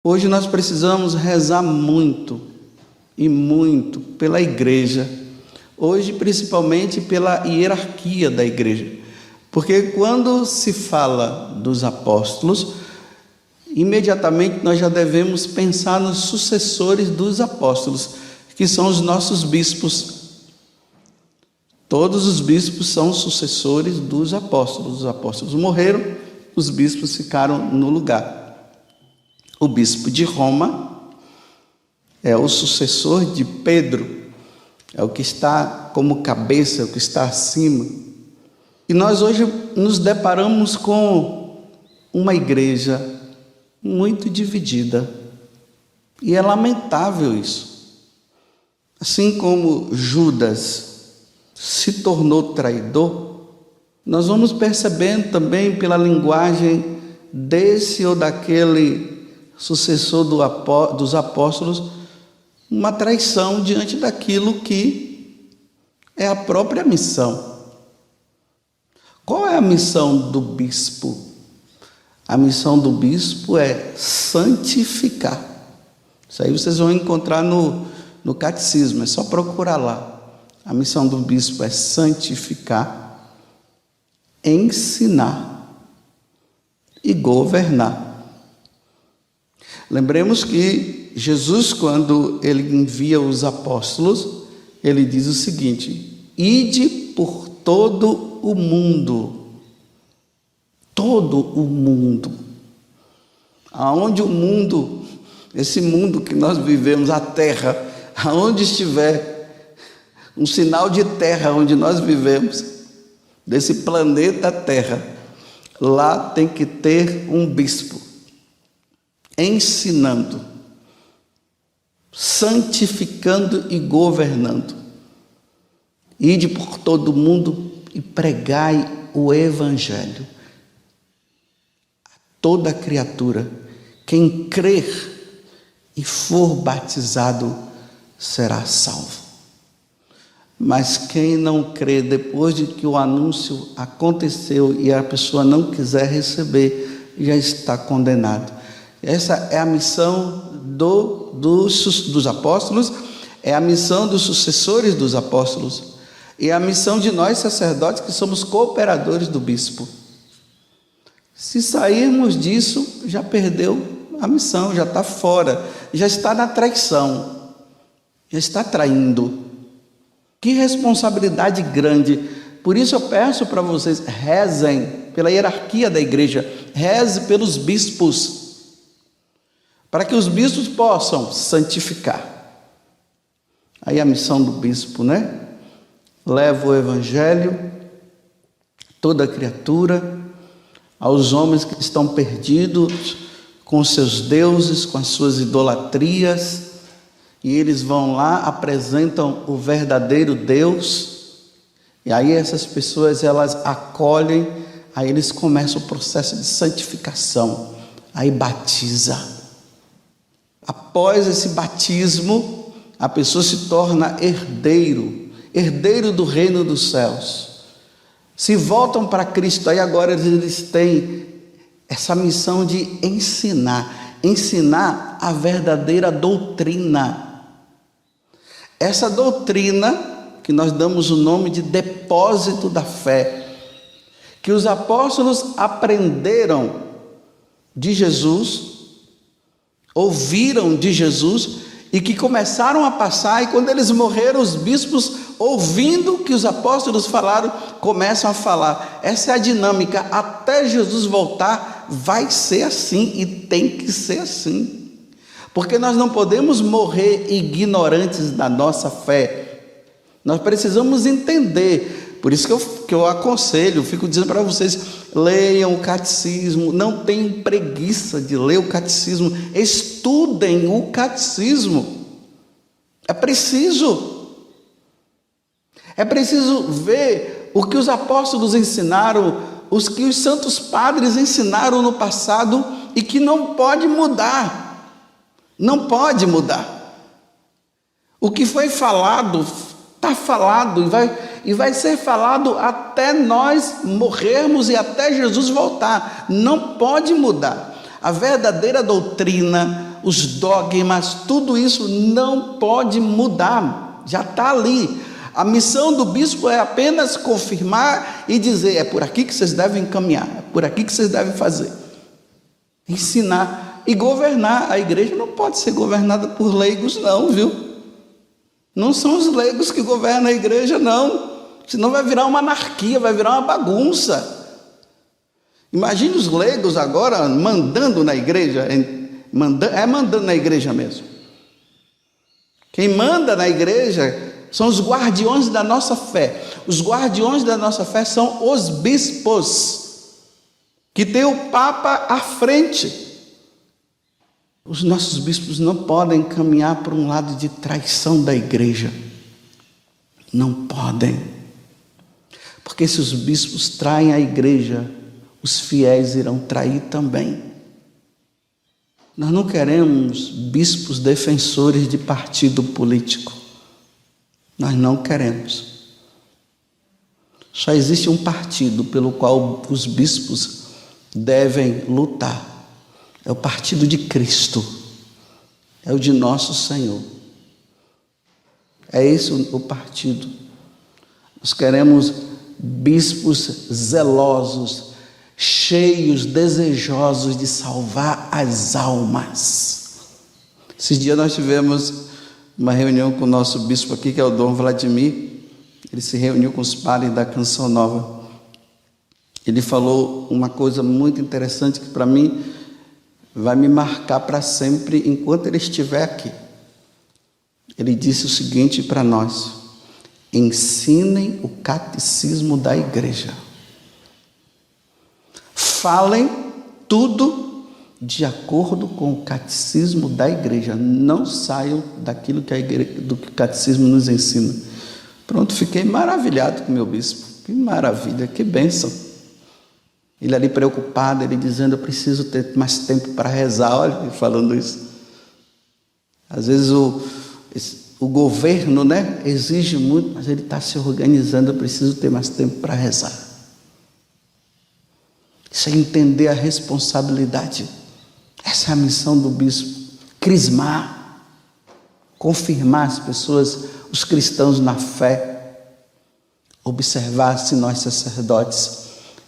Hoje nós precisamos rezar muito e muito pela igreja. Hoje, principalmente pela hierarquia da igreja. Porque quando se fala dos apóstolos, imediatamente nós já devemos pensar nos sucessores dos apóstolos, que são os nossos bispos. Todos os bispos são sucessores dos apóstolos. Os apóstolos morreram, os bispos ficaram no lugar. O bispo de Roma é o sucessor de Pedro, é o que está como cabeça, é o que está acima. E nós hoje nos deparamos com uma igreja muito dividida. E é lamentável isso. Assim como Judas se tornou traidor, nós vamos percebendo também pela linguagem desse ou daquele sucessor dos apóstolos, uma traição diante daquilo que é a própria missão. Qual é a missão do bispo? A missão do bispo é santificar. Isso aí vocês vão encontrar no catecismo, é só procurar lá. A missão do bispo é santificar, ensinar e governar. Lembremos que Jesus, quando ele envia os apóstolos, ele diz o seguinte: ide por todo o mundo. Todo o mundo. Aonde o mundo, esse mundo que nós vivemos, a terra, aonde estiver um sinal de terra onde nós vivemos, desse planeta Terra, lá tem que ter um bispo ensinando, santificando e governando. Ide por todo o mundo e pregai o evangelho a toda criatura. Quem crer e for batizado será salvo. Mas quem não crê, depois de que o anúncio aconteceu e a pessoa não quiser receber, já está condenado. Essa é a missão dos apóstolos, é a missão dos sucessores dos apóstolos, e é a missão de nós sacerdotes que somos cooperadores do bispo. Se sairmos disso, já perdeu a missão, já está fora, já está na traição, já está traindo. Que responsabilidade grande! Por isso eu peço para vocês, rezem pela hierarquia da igreja, rezem pelos bispos, para que os bispos possam santificar. Aí a missão do bispo, né? Leva o evangelho, toda criatura, aos homens que estão perdidos com seus deuses, com as suas idolatrias, e eles vão lá, apresentam o verdadeiro Deus, e aí essas pessoas, elas acolhem, aí eles começam o processo de santificação, aí batiza. Após esse batismo, a pessoa se torna herdeiro do reino dos céus. Se voltam para Cristo, aí agora eles têm essa missão de ensinar a verdadeira doutrina. Essa doutrina, que nós damos o nome de depósito da fé, que os apóstolos aprenderam de Jesus, ouviram de Jesus e que começaram a passar, e quando eles morreram, os bispos, ouvindo o que os apóstolos falaram, começam a falar. Essa é a dinâmica, até Jesus voltar, vai ser assim e tem que ser assim, porque nós não podemos morrer ignorantes da nossa fé, nós precisamos entender. Por isso que eu aconselho, fico dizendo para vocês, leiam o catecismo, não tenham preguiça de ler o catecismo, estudem o catecismo, é preciso ver o que os apóstolos ensinaram, os que os santos padres ensinaram no passado e que não pode mudar, o que foi falado, está falado e vai ser falado até nós morrermos e até Jesus voltar. Não pode mudar. A verdadeira doutrina, os dogmas, tudo isso não pode mudar, já está ali. A missão do bispo é apenas confirmar e dizer: é por aqui que vocês devem caminhar, é por aqui que vocês devem fazer. Ensinar e governar. A igreja não pode ser governada por leigos não, viu? Não são os leigos que governam a igreja não, senão vai virar uma anarquia, vai virar uma bagunça. Imagine os leigos agora mandando na igreja, mandando na igreja mesmo. Quem manda na igreja são os guardiões da nossa fé. Os guardiões da nossa fé são os bispos, que tem o Papa à frente. Os nossos bispos não podem caminhar por um lado de traição da igreja. Não podem. Porque se os bispos traem a igreja, os fiéis irão trair também. Nós não queremos bispos defensores de partido político. Nós não queremos. Só existe um partido pelo qual os bispos devem lutar. É o partido de Cristo. É o de nosso Senhor. É esse o partido. Nós queremos bispos zelosos, cheios, desejosos de salvar as almas. Esses dias nós tivemos uma reunião com o nosso bispo aqui, que é o Dom Vladimir. Ele se reuniu com os padres da Canção Nova. Ele falou uma coisa muito interessante que para mim vai me marcar para sempre enquanto ele estiver aqui. Ele disse o seguinte para nós: ensinem o catecismo da igreja. Falem tudo de acordo com o catecismo da igreja. Não saiam daquilo que do que o catecismo nos ensina. Pronto, fiquei maravilhado com o meu bispo. Que maravilha, que bênção. Ele ali preocupado, ele dizendo: eu preciso ter mais tempo para rezar. Olha, ele falando isso. Às vezes o governo, né, exige muito, mas ele está se organizando. Eu preciso ter mais tempo para rezar. Isso é entender a responsabilidade. Essa é a missão do bispo. Crismar, confirmar as pessoas, os cristãos na fé, observar se nós sacerdotes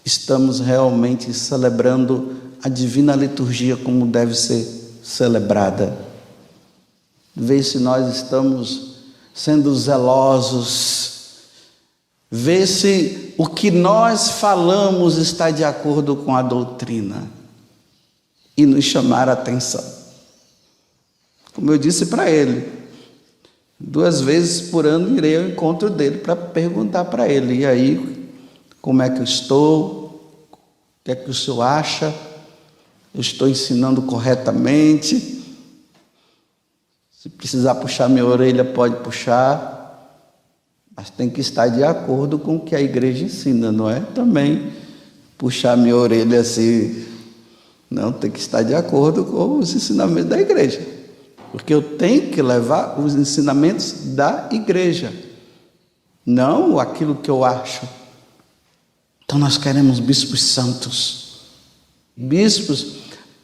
estamos realmente celebrando a divina liturgia como deve ser celebrada. Ver se nós estamos sendo zelosos, ver se o que nós falamos está de acordo com a doutrina e nos chamar a atenção. Como eu disse para ele, 2 vezes por ano irei ao encontro dele para perguntar para ele: e aí, como é que eu estou? O que é que o senhor acha? Eu estou ensinando corretamente? Se precisar puxar minha orelha, pode puxar, mas tem que estar de acordo com o que a igreja ensina, não é também puxar minha orelha assim. Não, tem que estar de acordo com os ensinamentos da igreja, porque eu tenho que levar os ensinamentos da igreja, não aquilo que eu acho. Então nós queremos bispos santos, bispos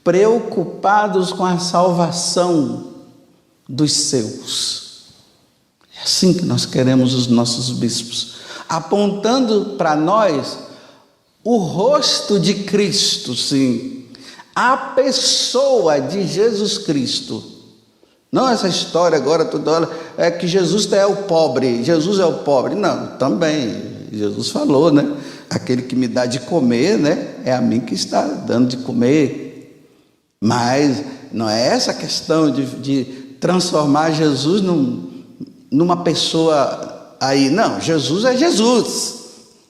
preocupados com a salvação dos seus. É assim que nós queremos os nossos bispos, apontando para nós o rosto de Cristo, sim, a pessoa de Jesus Cristo. Não essa história agora toda hora é que Jesus é o pobre, Jesus é o pobre. Não, também Jesus falou, né? Aquele que me dá de comer, né, é a mim que está dando de comer. Mas não é essa questão de transformar Jesus numa pessoa aí. Não, Jesus é Jesus.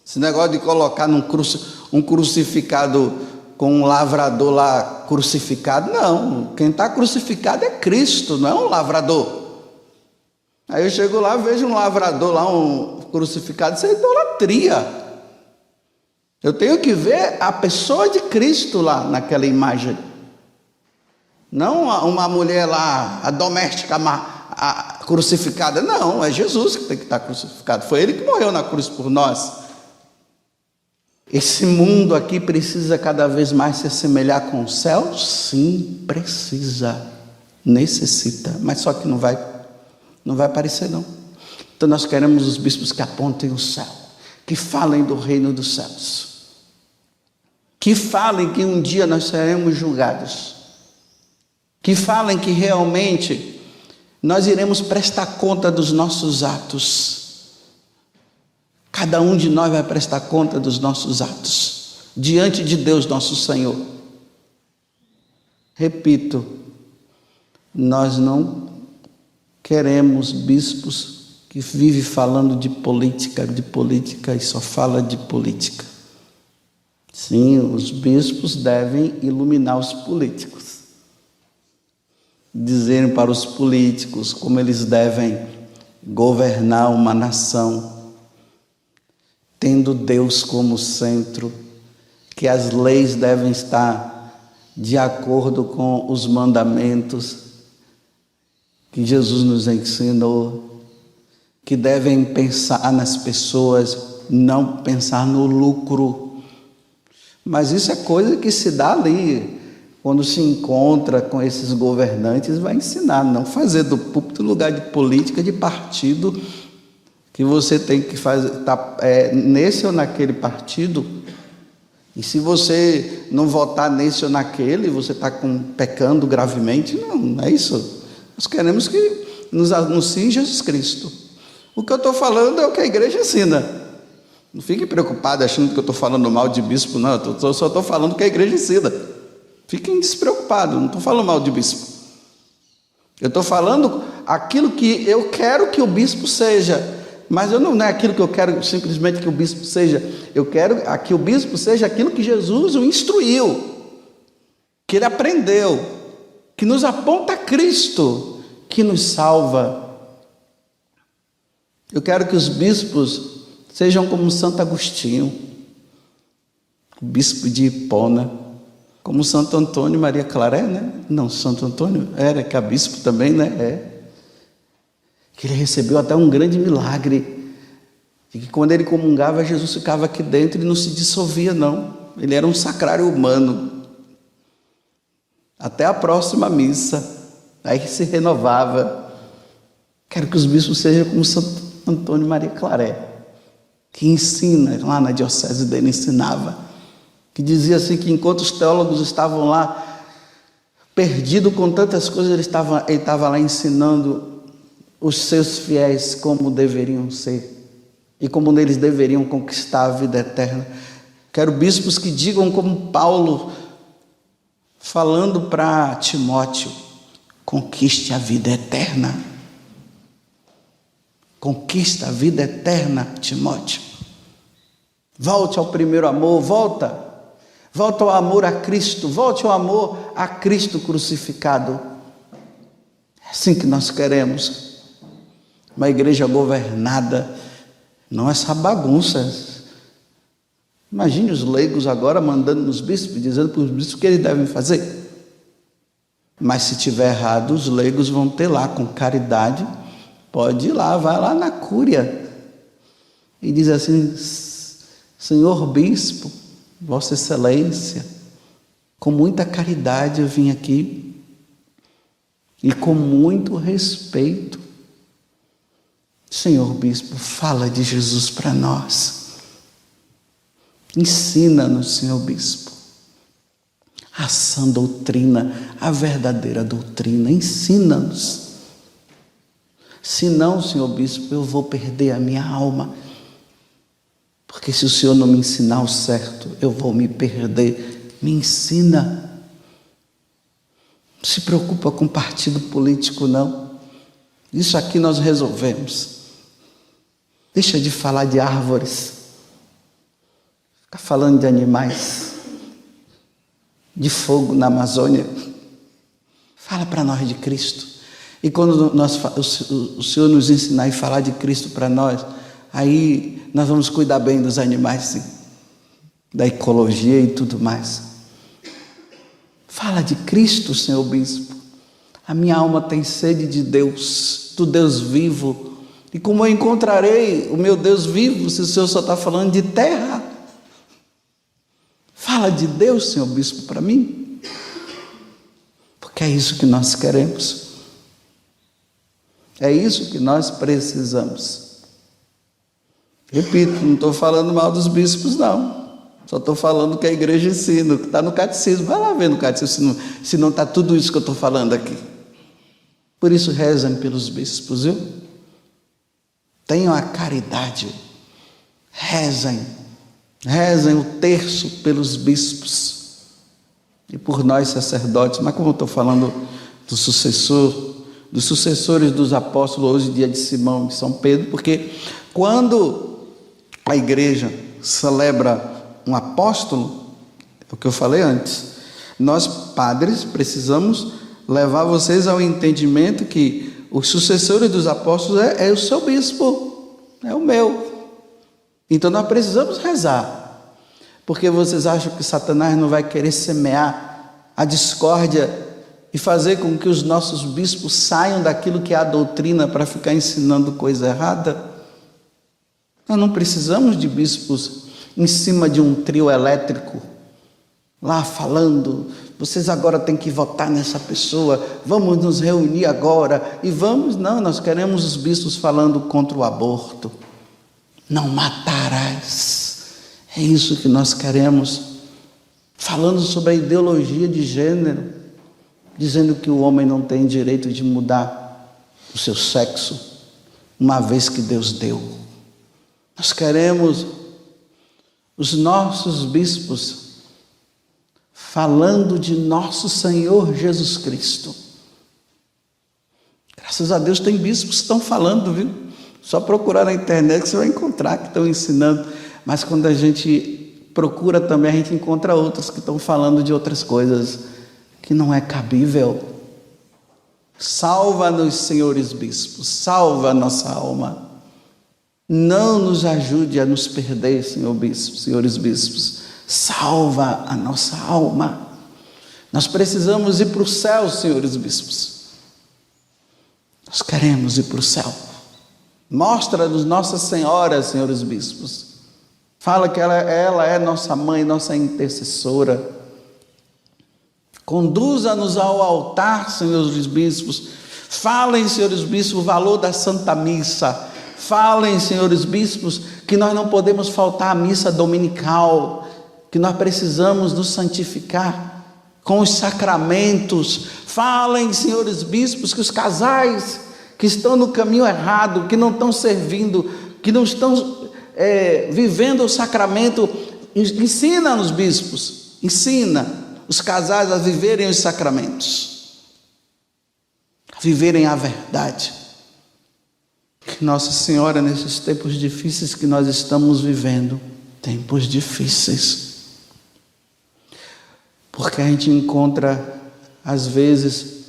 Esse negócio de colocar um crucificado com um lavrador lá crucificado, não. Quem está crucificado é Cristo, não é um lavrador. Aí eu chego lá, vejo um lavrador lá, um crucificado, isso é idolatria. Eu tenho que ver a pessoa de Cristo lá naquela imagem. Não uma mulher lá, a doméstica a crucificada. Não, é Jesus que tem que estar crucificado. Foi Ele que morreu na cruz por nós. Esse mundo aqui precisa cada vez mais se assemelhar com o céu? Sim, precisa. Necessita, mas só que não vai aparecer não. Então nós queremos os bispos que apontem o céu, que falem do reino dos céus, que falem que um dia nós seremos julgados, que falem que realmente nós iremos prestar conta dos nossos atos. Cada um de nós vai prestar conta dos nossos atos diante de Deus nosso Senhor. Repito, nós não queremos bispos que vivem falando de política e só fala de política. Sim, os bispos devem iluminar os políticos, dizerem para os políticos como eles devem governar uma nação, tendo Deus como centro, que as leis devem estar de acordo com os mandamentos que Jesus nos ensinou, que devem pensar nas pessoas, não pensar no lucro. Mas isso é coisa que se dá ali, quando se encontra com esses governantes, vai ensinar, não fazer do púlpito lugar de política, de partido, que você tem que fazer, nesse ou naquele partido, e se você não votar nesse ou naquele, você está pecando gravemente. Não é isso. Nós queremos que nos anuncie Jesus Cristo. O que eu estou falando é o que a igreja ensina. Não fique preocupado achando que eu estou falando mal de bispo, não. Eu só estou falando o que a igreja ensina. Fiquem despreocupados, não estou falando mal de bispo. Eu estou falando aquilo que eu quero que o bispo seja. Mas não é aquilo que eu quero simplesmente que o bispo seja. Eu quero que o bispo seja aquilo que Jesus o instruiu, que ele aprendeu, que nos aponta a Cristo, que nos salva. Eu quero que os bispos sejam como Santo Agostinho, o bispo de Hipona, como Santo Antônio Maria Claré, né? Não, Santo Antônio era que é bispo também, né? Que ele recebeu até um grande milagre, de que quando ele comungava, Jesus ficava aqui dentro e não se dissolvia, não. Ele era um sacrário humano. Até a próxima missa, aí se renovava. Quero que os bispos sejam como Santo Antônio Maria Claré, que ensina, lá na diocese dele ensinava, que dizia assim que enquanto os teólogos estavam lá, perdidos com tantas coisas, ele estava lá ensinando os seus fiéis como deveriam ser e como eles deveriam conquistar a vida eterna. Quero bispos que digam como Paulo, falando para Timóteo: conquiste a vida eterna. Conquista a vida eterna, Timóteo. Volte ao primeiro amor, volta ao amor a Cristo, volte ao amor a Cristo crucificado. É assim que nós queremos. Uma igreja governada, não essa bagunça. Imagine os leigos agora mandando nos bispos, dizendo para os bispos o que eles devem fazer. Mas se tiver errado, os leigos vão ter lá com caridade, pode ir lá, vai lá na cúria e diz assim: Senhor bispo, Vossa Excelência, com muita caridade eu vim aqui e com muito respeito. Senhor bispo, fala de Jesus para nós. Ensina-nos, Senhor bispo, a sã doutrina, a verdadeira doutrina. Ensina-nos. Senão, Senhor bispo, eu vou perder a minha alma. Porque se o Senhor não me ensinar o certo, eu vou me perder. Me ensina. Não se preocupa com partido político, não. Isso aqui nós resolvemos. Deixa de falar de árvores. Fica falando de animais. De fogo na Amazônia. Fala para nós de Cristo. E quando o Senhor nos ensinar e falar de Cristo para nós, aí nós vamos cuidar bem dos animais, sim, da ecologia e tudo mais. Fala de Cristo, Senhor bispo. A minha alma tem sede de Deus, do Deus vivo. E como eu encontrarei o meu Deus vivo, se o Senhor só está falando de terra? Fala de Deus, Senhor bispo, para mim. Porque porque é isso que nós queremos. É isso que nós precisamos. Repito, não estou falando mal dos bispos, não. Só estou falando que a igreja ensina, que está no catecismo. Vai lá ver no catecismo, se não está tudo isso que eu estou falando aqui. Por isso, rezem pelos bispos, viu? Tenham a caridade. Rezem o terço pelos bispos e por nós sacerdotes. Mas como eu estou falando do sucessor, dos sucessores dos apóstolos, hoje dia de Simão e de São Pedro, porque quando a igreja celebra um apóstolo, é o que eu falei antes, nós padres precisamos levar vocês ao entendimento que os sucessores dos apóstolos é o seu bispo, é o meu. Então nós precisamos rezar, porque vocês acham que Satanás não vai querer semear a discórdia e fazer com que os nossos bispos saiam daquilo que é a doutrina para ficar ensinando coisa errada? Nós não precisamos de bispos em cima de um trio elétrico, lá falando, vocês agora têm que votar nessa pessoa, vamos nos reunir agora, e vamos, não, nós queremos os bispos falando contra o aborto, não matarás, é isso que nós queremos, falando sobre a ideologia de gênero, dizendo que o homem não tem direito de mudar o seu sexo, uma vez que Deus deu. Nós queremos os nossos bispos falando de nosso Senhor Jesus Cristo. Graças a Deus tem bispos que estão falando, viu? Só procurar na internet que você vai encontrar que estão ensinando. Mas quando a gente procura também, a gente encontra outros que estão falando de outras coisas que não é cabível. Salva-nos, senhores bispos, salva a nossa alma. Não nos ajude a nos perder, senhores bispos. Salva a nossa alma. Nós precisamos ir para o céu, senhores bispos. Nós queremos ir para o céu. Mostra-nos Nossa Senhora, senhores bispos. Fala que ela é nossa mãe, nossa intercessora. Conduza-nos ao altar, senhores bispos. Falem, senhores bispos, o valor da Santa Missa. Falem, senhores bispos, que nós não podemos faltar à missa dominical, que nós precisamos nos santificar com os sacramentos. Falem, senhores bispos, que os casais que estão no caminho errado, que não estão servindo, que não estão vivendo o sacramento, ensina-nos, bispos, ensina os casais a viverem os sacramentos, a viverem a verdade. Que Nossa Senhora, nesses tempos difíceis que nós estamos vivendo, tempos difíceis, porque a gente encontra, às vezes,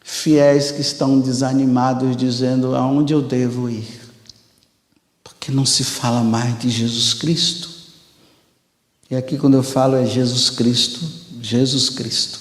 fiéis que estão desanimados, dizendo, aonde eu devo ir? Porque não se fala mais de Jesus Cristo. E aqui quando eu falo é Jesus Cristo, Jesus Cristo.